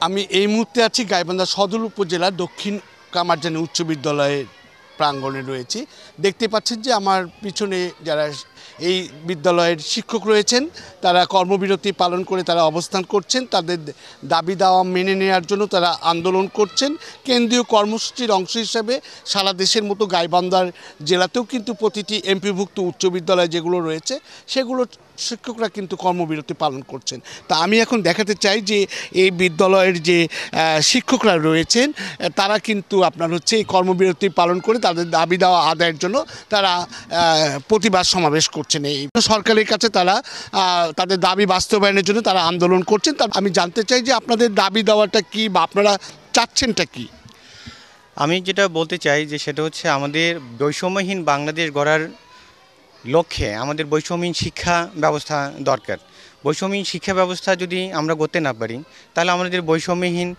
আমি এই মুহূর্তে আছি গাইবান্ধা সদর উপজেলার দক্ষিণ কামারজানি উচ্চ বিদ্যালয়ের প্রাঙ্গণে রয়েছি। দেখতে পাচ্ছেন যে আমার পিছনে যারা এই বিদ্যালয়ের শিক্ষক রয়েছেন তারা কর্মবিরতি পালন করে তারা অবস্থান করছেন, তাদের দাবি দাওয়া মেনে নেওয়ার জন্য তারা আন্দোলন করছেন। কেন্দ্রীয় কর্মসূচির অংশ হিসেবে সারা দেশের মতো গাইবান্ধার জেলাতেও কিন্তু প্রতিটি এমপিভুক্ত উচ্চ বিদ্যালয় যেগুলো রয়েছে সেগুলো শিক্ষকরা কিন্তু কর্মবিরতি পালন করছেন। তা আমি এখন দেখাতে চাই যে এই বিদ্যালয়ের যে শিক্ষকরা রয়েছেন তারা কিন্তু আপনার হচ্ছে এই কর্মবিরতি পালন করে তাদের দাবি দেওয়া আদায়ের জন্য তারা প্রতিবাদ সমাবেশ করছেন। এই সরকারের কাছে তারা তাদের দাবি বাস্তবায়নের জন্য তারা আন্দোলন করছেন। তা আমি জানতে চাই যে আপনাদের দাবি দেওয়াটা কি বা আপনারা চাচ্ছেনটা কি? আমি যেটা বলতে চাই যে সেটা হচ্ছে আমাদের বৈষম্যহীন বাংলাদেশ গড়ার লক্ষ্যে আমাদের বৈষম্যহীন শিক্ষা ব্যবস্থা দরকার। বৈষম্যহীন শিক্ষা ব্যবস্থা যদি আমরা করতে না পারি তাহলে আমাদের বৈষম্যহীন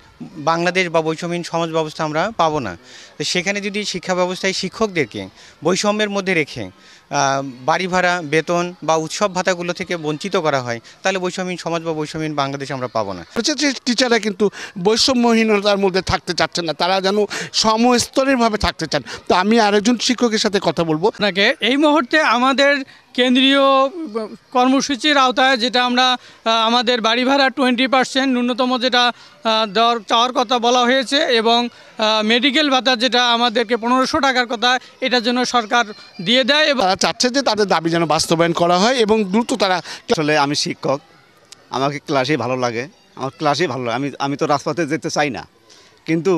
বাংলাদেশ বা বৈষম্যহীন সমাজ ব্যবস্থা আমরা পাবো না। তো সেখানে যদি শিক্ষা ব্যবস্থায় শিক্ষকদেরকে বৈষম্যের মধ্যে রেখে বাড়ি ভাড়া, বেতন বা উৎসব ভাতাগুলো থেকে বঞ্চিত করা হয় তাহলে বৈষম্যহীন সমাজ বা বৈষম্যহীন বাংলাদেশ আমরা পাবো না। টিচাররা কিন্তু বৈষম্যহীনতার মধ্যে থাকতে চাচ্ছেন না, তারা যেন সমস্তরেরভাবে থাকতে চান। তো আমি আরেকজন শিক্ষকের সাথে কথা বলবো। আপনাকে এই মুহূর্তে আমাদের কেন্দ্রীয় কর্মসূচির আওতায় যেটা আমরা আমাদের বাড়ি ভাড়া 20% ন্যূনতম যেটা চাওয়ার কথা বলা হয়েছে এবং মেডিকেল ভাতা যেটা আমাদেরকে 1500 টাকার কথা এটার জন্য সরকার দিয়ে দেয় এবং তারা চাচ্ছে যে তাদের দাবি যেন বাস্তবায়ন করা হয় এবং দ্রুত তারা। আসলে আমি শিক্ষক, আমাকে ক্লাসেই ভালো লাগে, আমার ক্লাসেই ভালো লাগে। আমি তো রাজপথে যেতে চাই না, কিন্তু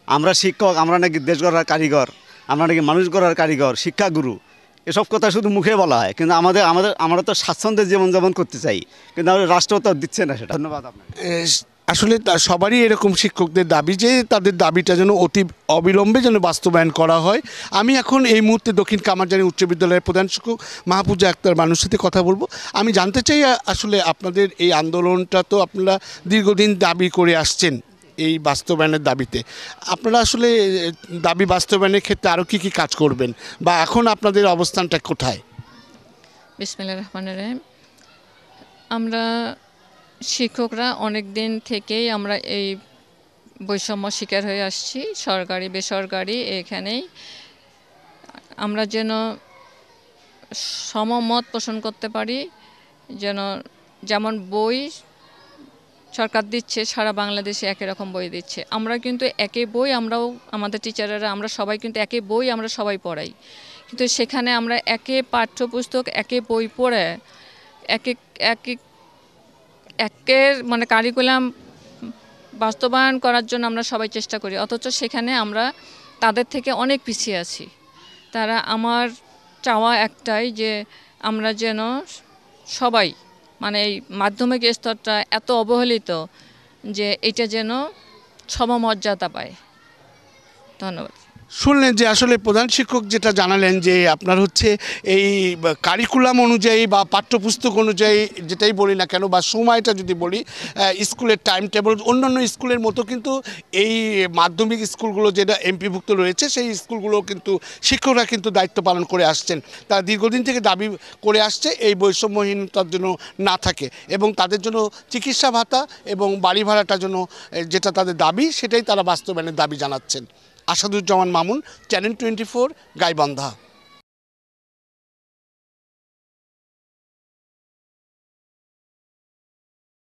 আমরা শিক্ষক, আমরা নাকি দেশ গড়ার কারিগর, আমরা নাকি মানুষ গড়ার কারিগর, শিক্ষাগুরু, এসব কথা শুধু মুখে বলা হয়, কিন্তু আমরা তো স্বাচ্ছন্দ্যে জীবনযাপন করতে চাই, কিন্তু আমাদের রাষ্ট্র তো দিচ্ছে না সেটা। ধন্যবাদ আপনাকে। আসলে সবারই এরকম শিক্ষকদের দাবি যে তাদের দাবিটা যেন অতি অবিলম্বে যেন বাস্তবায়ন করা হয়। আমি এখন এই মুহূর্তে দক্ষিণ কামারজানি উচ্চ বিদ্যালয়ের প্রধান শিক্ষক মাহফুজা আক্তার বানুর সাথে কথা বলবো। আমি জানতে চাই আসলে আপনাদের এই আন্দোলনটা তো আপনারা দীর্ঘদিন দাবি করে আসছেন, এই বাস্তবায়নের দাবিতে আপনারা আসলে দাবি বাস্তবায়নের ক্ষেত্রে আরও কী কী কাজ করবেন বা এখন আপনাদের অবস্থানটা কোথায়? বিসমিল্লাহির রহমানির রহিম। আমরা শিক্ষকরা অনেক দিন থেকেই আমরা এই বৈষম্য শিকার হয়ে আসছি, সরকারি বেসরকারি এখানেই। আমরা যেন সমমত পোষণ করতে পারি, যেমন বই সরকার দিচ্ছে, সারা বাংলাদেশে একই রকম বই দিচ্ছে। আমরা কিন্তু একই বই, আমরাও আমাদের টিচারেরা আমরা সবাই কিন্তু একই বই আমরা সবাই পড়াই, কিন্তু সেখানে আমরা একই পাঠ্যপুস্তক একই বই পড়ে একের মানে কারিকুলাম বাস্তবায়ন করার জন্য আমরা সবাই চেষ্টা করি, অথচ সেখানে আমরা তাদের থেকে অনেক পিছিয়ে আছি। আমার চাওয়া একটাই যে আমরা যেন সবাই মানে এই মাধ্যমিক স্তরটা এত অবহেলিত যে এটা যেন সমমর্যাদা পায়। ধন্যবাদ। শুনলেন যে আসলে প্রধান শিক্ষক যেটা জানালেন যে আপনার হচ্ছে এই কারিকুলাম অনুযায়ী বা পাঠ্যপুস্তক অনুযায়ী যেটাই বলি না কেন বা সময়টা যদি বলি, স্কুলের টাইম টেবল অন্যান্য স্কুলের মতো কিন্তু এই মাধ্যমিক স্কুলগুলো যেটা এমপিভুক্ত রয়েছে সেই স্কুলগুলো কিন্তু শিক্ষকরা কিন্তু দায়িত্ব পালন করে আসছেন। তারা দীর্ঘদিন থেকে দাবি করে আসছে এই বৈষম্যহীনতার জন্য না থাকে এবং তাদের জন্য চিকিৎসা ভাতা এবং বাড়ি ভাড়াটার জন্য যেটা তাদের দাবি সেটাই তারা বাস্তবায়নের দাবি জানাচ্ছেন। আসাদুজ্জামান মামুন, চ্যানেল 24, গাইবান্ধা।